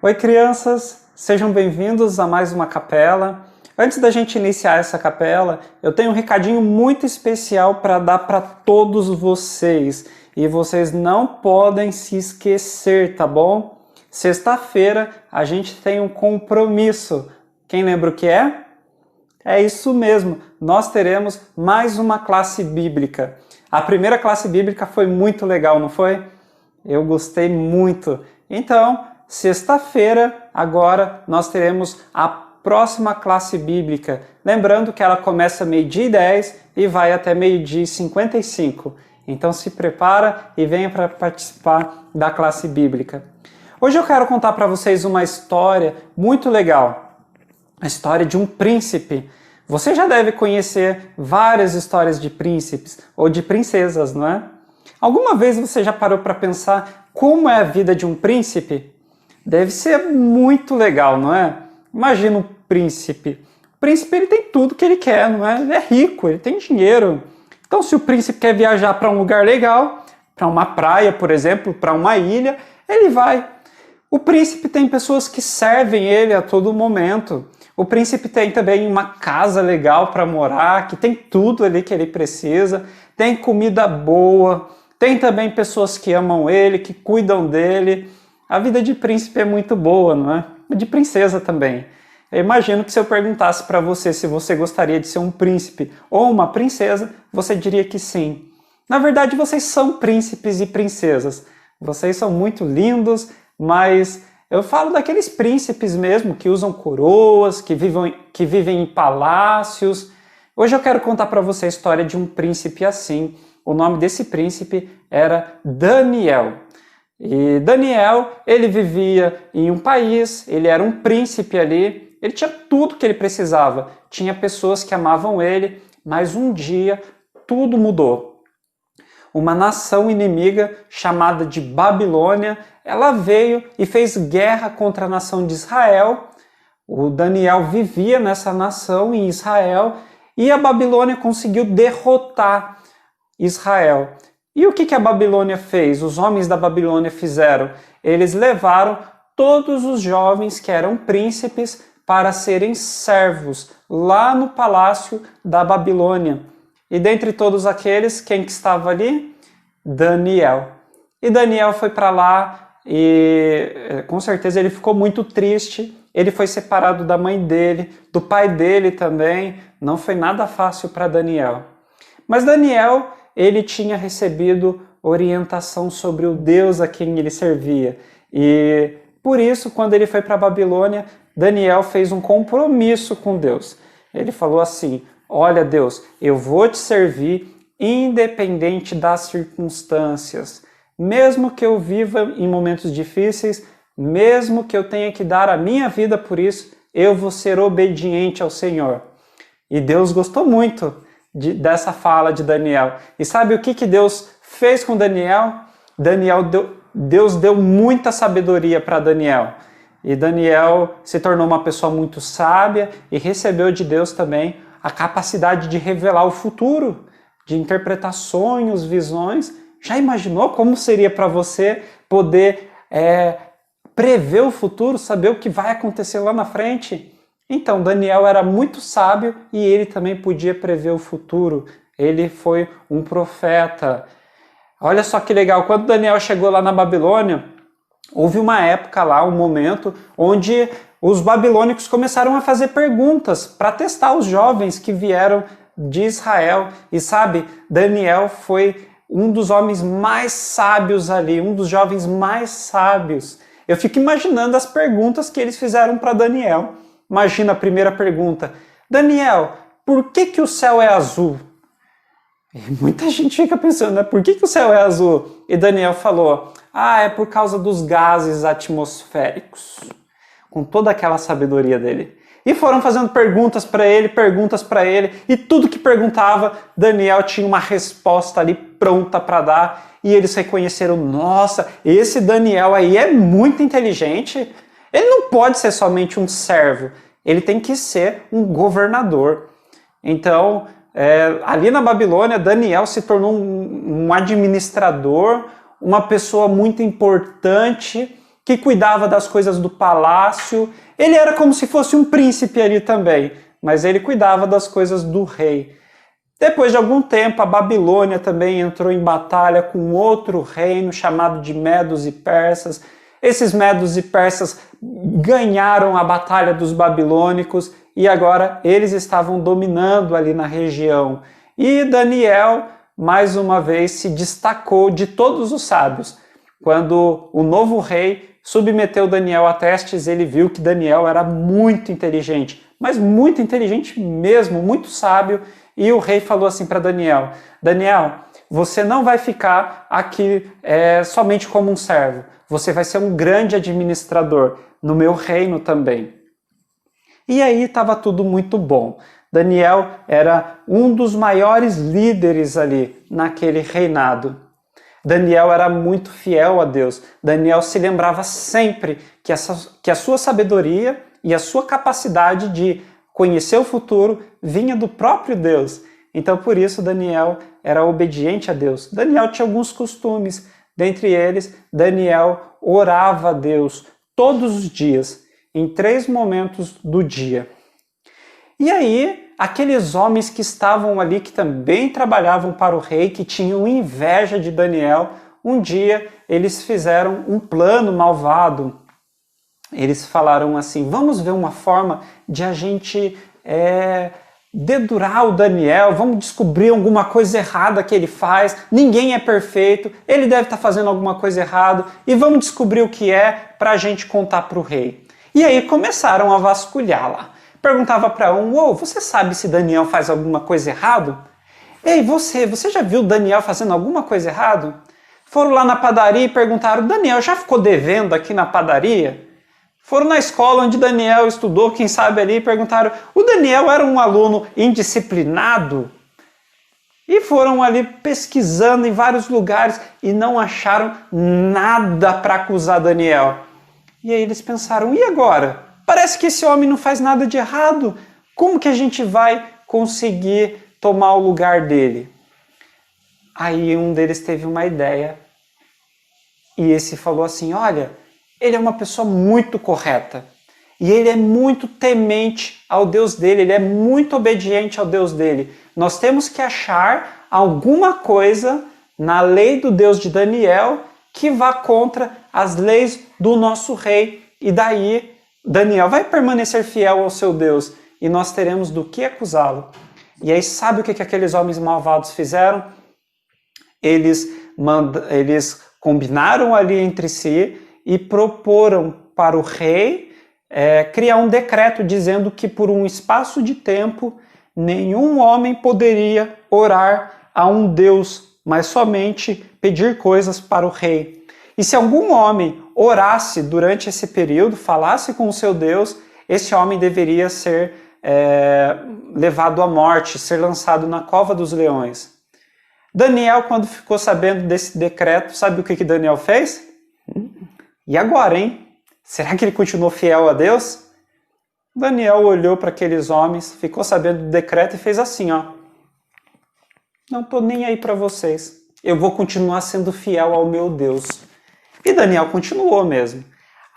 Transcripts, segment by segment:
Oi, crianças! Sejam bem-vindos a mais uma capela. Antes da gente iniciar essa capela, eu tenho um recadinho muito especial para dar para todos vocês. E vocês não podem se esquecer, tá bom? Sexta-feira a gente tem um compromisso. Quem lembra o que é? É isso mesmo, nós teremos mais uma classe bíblica. A primeira classe bíblica foi muito legal, não foi? Eu gostei muito. Então, sexta-feira, agora, nós teremos a próxima classe bíblica. Lembrando que ela começa meio-dia e 10 e vai até meio-dia e 55. Então se prepara e venha para participar da classe bíblica. Hoje eu quero contar para vocês uma história muito legal. A história de um príncipe. Você já deve conhecer várias histórias de príncipes ou de princesas, não é? Alguma vez você já parou para pensar como é a vida de um príncipe? Deve ser muito legal, não é? Imagina um príncipe. O príncipe ele tem tudo que ele quer, não é? Ele é rico, ele tem dinheiro. Então se o príncipe quer viajar para um lugar legal, para uma praia, por exemplo, para uma ilha, ele vai. O príncipe tem pessoas que servem ele a todo momento. O príncipe tem também uma casa legal para morar, que tem tudo ali que ele precisa, tem comida boa, tem também pessoas que amam ele, que cuidam dele. A vida de príncipe é muito boa, não é? De princesa também. Eu imagino que se eu perguntasse para você se você gostaria de ser um príncipe ou uma princesa, você diria que sim. Na verdade, vocês são príncipes e princesas. Vocês são muito lindos, mas eu falo daqueles príncipes mesmo, que usam coroas, que vivem em palácios. Hoje eu quero contar para você a história de um príncipe assim. O nome desse príncipe era Daniel. E Daniel, ele vivia em um país, ele era um príncipe ali, ele tinha tudo que ele precisava. Tinha pessoas que amavam ele, mas um dia tudo mudou. Uma nação inimiga chamada de Babilônia, ela veio e fez guerra contra a nação de Israel. O Daniel vivia nessa nação, em Israel, e a Babilônia conseguiu derrotar Israel. E o que a Babilônia fez? Os homens da Babilônia fizeram? Eles levaram todos os jovens que eram príncipes para serem servos lá no palácio da Babilônia. E dentre todos aqueles, quem que estava ali? Daniel. E Daniel foi para lá e com certeza ele ficou muito triste. Ele foi separado da mãe dele, do pai dele também. Não foi nada fácil para Daniel. Mas Daniel, ele tinha recebido orientação sobre o Deus a quem ele servia. E por isso, quando ele foi para a Babilônia, Daniel fez um compromisso com Deus. Ele falou assim: olha Deus, eu vou te servir independente das circunstâncias. Mesmo que eu viva em momentos difíceis, mesmo que eu tenha que dar a minha vida por isso, eu vou ser obediente ao Senhor. E Deus gostou muito dessa fala de Daniel. E sabe o que Deus fez com Daniel? Deus deu muita sabedoria para Daniel. E Daniel se tornou uma pessoa muito sábia e recebeu de Deus também a capacidade de revelar o futuro, de interpretar sonhos, visões. Já imaginou como seria para você poder prever o futuro, saber o que vai acontecer lá na frente? Então, Daniel era muito sábio e ele também podia prever o futuro. Ele foi um profeta. Olha só que legal, quando Daniel chegou lá na Babilônia, houve uma época lá, um momento, onde os babilônicos começaram a fazer perguntas para testar os jovens que vieram de Israel. E sabe, Daniel foi um dos homens mais sábios ali, um dos jovens mais sábios. Eu fico imaginando as perguntas que eles fizeram para Daniel. Imagina a primeira pergunta: Daniel, por que o céu é azul? E muita gente fica pensando, né? Por que o céu é azul? E Daniel falou: é por causa dos gases atmosféricos. Com toda aquela sabedoria dele. E foram fazendo perguntas para ele, e tudo que perguntava, Daniel tinha uma resposta ali pronta para dar, e eles reconheceram: nossa, esse Daniel aí é muito inteligente. Ele não pode ser somente um servo, ele tem que ser um governador. Então, ali na Babilônia, Daniel se tornou um administrador, uma pessoa muito importante que cuidava das coisas do palácio. Ele era como se fosse um príncipe ali também, mas ele cuidava das coisas do rei. Depois de algum tempo, a Babilônia também entrou em batalha com outro reino chamado de Medos e Persas. Esses Medos e Persas ganharam a batalha dos babilônicos e agora eles estavam dominando ali na região. E Daniel, mais uma vez, se destacou de todos os sábios. Quando o novo rei submeteu Daniel a testes, ele viu que Daniel era muito inteligente, mas muito inteligente mesmo, muito sábio. E o rei falou assim para Daniel: Daniel, você não vai ficar aqui somente como um servo, você vai ser um grande administrador no meu reino também. E aí estava tudo muito bom. Daniel era um dos maiores líderes ali naquele reinado. Daniel era muito fiel a Deus. Daniel se lembrava sempre que a sua sabedoria e a sua capacidade de conhecer o futuro vinha do próprio Deus. Então, por isso, Daniel era obediente a Deus. Daniel tinha alguns costumes. Dentre eles, Daniel orava a Deus todos os dias, em 3 momentos do dia. E aí, aqueles homens que estavam ali, que também trabalhavam para o rei, que tinham inveja de Daniel, um dia eles fizeram um plano malvado. Eles falaram assim: vamos ver uma forma de a gente dedurar o Daniel, vamos descobrir alguma coisa errada que ele faz, ninguém é perfeito, ele deve estar fazendo alguma coisa errada, e vamos descobrir o que é para a gente contar para o rei. E aí começaram a vasculhar lá. Perguntava para um: você sabe se Daniel faz alguma coisa errada? Ei, você já viu Daniel fazendo alguma coisa errada? Foram lá na padaria e perguntaram: Daniel já ficou devendo aqui na padaria? Foram na escola onde Daniel estudou, quem sabe ali, e perguntaram: o Daniel era um aluno indisciplinado? E foram ali pesquisando em vários lugares e não acharam nada para acusar Daniel. E aí eles pensaram: e agora? Parece que esse homem não faz nada de errado. Como que a gente vai conseguir tomar o lugar dele? Aí um deles teve uma ideia. E esse falou assim: olha, ele é uma pessoa muito correta. E ele é muito temente ao Deus dele. Ele é muito obediente ao Deus dele. Nós temos que achar alguma coisa na lei do Deus de Daniel que vá contra as leis do nosso rei. E daí Daniel vai permanecer fiel ao seu Deus e nós teremos do que acusá-lo. E aí sabe o que aqueles homens malvados fizeram? Eles combinaram ali entre si e proporam para o rei criar um decreto dizendo que por um espaço de tempo nenhum homem poderia orar a um Deus, mas somente pedir coisas para o rei. E se algum homem orasse durante esse período, falasse com o seu Deus, esse homem deveria ser levado à morte, ser lançado na cova dos leões. Daniel, quando ficou sabendo desse decreto, sabe o que Daniel fez? E agora, hein? Será que ele continuou fiel a Deus? Daniel olhou para aqueles homens, ficou sabendo do decreto e fez assim, ó: não estou nem aí para vocês, eu vou continuar sendo fiel ao meu Deus. E Daniel continuou mesmo.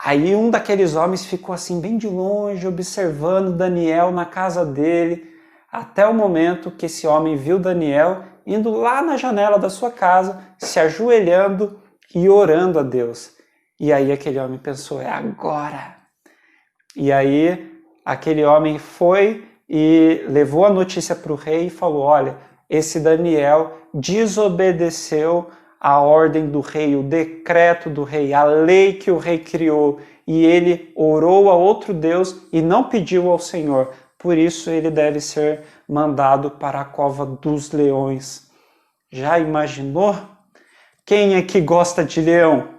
Aí um daqueles homens ficou assim bem de longe, observando Daniel na casa dele, até o momento que esse homem viu Daniel indo lá na janela da sua casa, se ajoelhando e orando a Deus. E aí aquele homem pensou: é agora. E aí aquele homem foi e levou a notícia para o rei e falou: olha, esse Daniel desobedeceu a ordem do rei, o decreto do rei, a lei que o rei criou, e ele orou a outro Deus e não pediu ao Senhor. Por isso ele deve ser mandado para a cova dos leões. Já imaginou? Quem é que gosta de leão?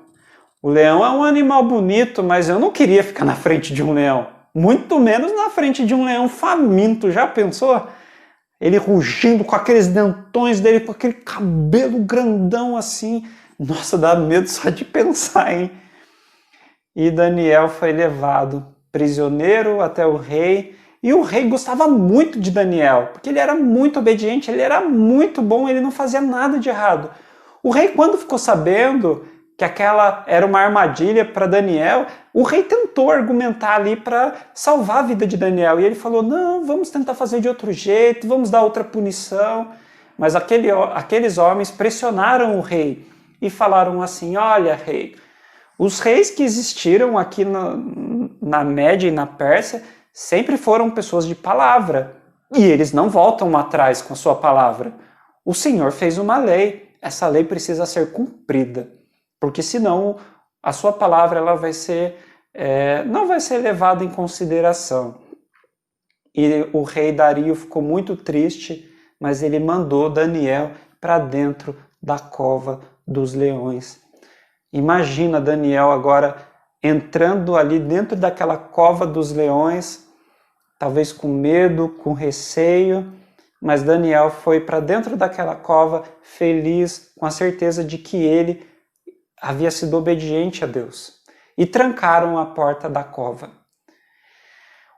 O leão é um animal bonito, mas eu não queria ficar na frente de um leão. Muito menos na frente de um leão faminto. Já pensou? Ele rugindo com aqueles dentões dele, com aquele cabelo grandão assim. Nossa, dá medo só de pensar, hein? E Daniel foi levado prisioneiro até o rei. E o rei gostava muito de Daniel, porque ele era muito obediente, ele era muito bom, ele não fazia nada de errado. O rei, quando ficou sabendo que aquela era uma armadilha para Daniel, o rei tentou argumentar ali para salvar a vida de Daniel. E ele falou, não, vamos tentar fazer de outro jeito, vamos dar outra punição. Mas aqueles homens pressionaram o rei e falaram assim, olha, rei, os reis que existiram aqui na Média e na Pérsia sempre foram pessoas de palavra. E eles não voltam atrás com a sua palavra. O Senhor fez uma lei. Essa lei precisa ser cumprida. Porque senão a sua palavra ela não vai ser levada em consideração. E o rei Dario ficou muito triste, mas ele mandou Daniel para dentro da cova dos leões. Imagina Daniel agora entrando ali dentro daquela cova dos leões, talvez com medo, com receio, mas Daniel foi para dentro daquela cova feliz, com a certeza de que ele havia sido obediente a Deus. E trancaram a porta da cova.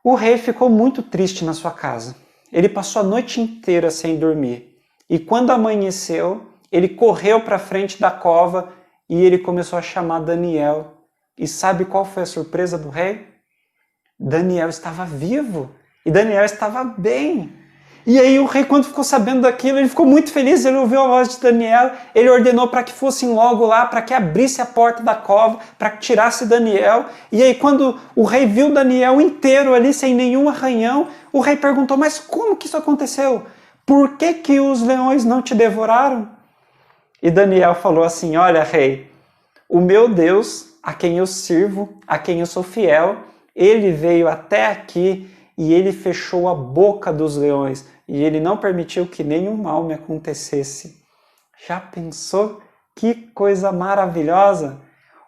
O rei ficou muito triste na sua casa. Ele passou a noite inteira sem dormir. E quando amanheceu, ele correu para frente da cova e ele começou a chamar Daniel. E sabe qual foi a surpresa do rei? Daniel estava vivo e Daniel estava bem. E aí o rei, quando ficou sabendo daquilo, ele ficou muito feliz, ele ouviu a voz de Daniel, ele ordenou para que fossem logo lá, para que abrisse a porta da cova, para que tirasse Daniel. E aí quando o rei viu Daniel inteiro ali, sem nenhum arranhão, o rei perguntou, mas como que isso aconteceu? Por que os leões não te devoraram? E Daniel falou assim, olha rei, o meu Deus, a quem eu sirvo, a quem eu sou fiel, ele veio até aqui e ele fechou a boca dos leões e ele não permitiu que nenhum mal me acontecesse. Já pensou? Que coisa maravilhosa!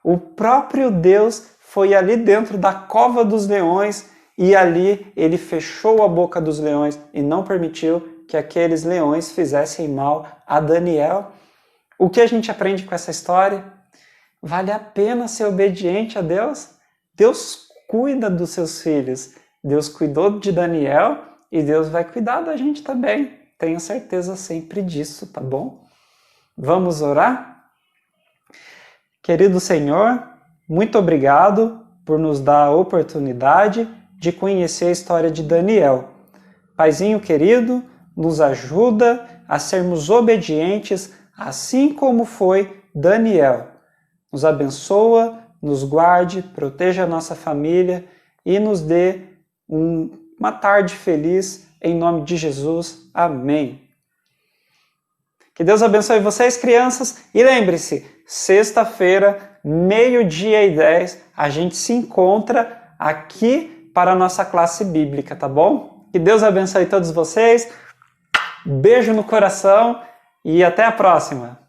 O próprio Deus foi ali dentro da cova dos leões e ali ele fechou a boca dos leões e não permitiu que aqueles leões fizessem mal a Daniel. O que a gente aprende com essa história? Vale a pena ser obediente a Deus? Deus cuida dos seus filhos. Deus cuidou de Daniel e Deus vai cuidar da gente também. Tenho certeza sempre disso, tá bom? Vamos orar? Querido Senhor, muito obrigado por nos dar a oportunidade de conhecer a história de Daniel. Paizinho querido, nos ajuda a sermos obedientes, assim como foi Daniel. Nos abençoa, nos guarde, proteja a nossa família e nos dê uma tarde feliz, em nome de Jesus. Amém. Que Deus abençoe vocês, crianças. E lembre-se, sexta-feira, 12:10, a gente se encontra aqui para a nossa classe bíblica, tá bom? Que Deus abençoe todos vocês. Beijo no coração e até a próxima.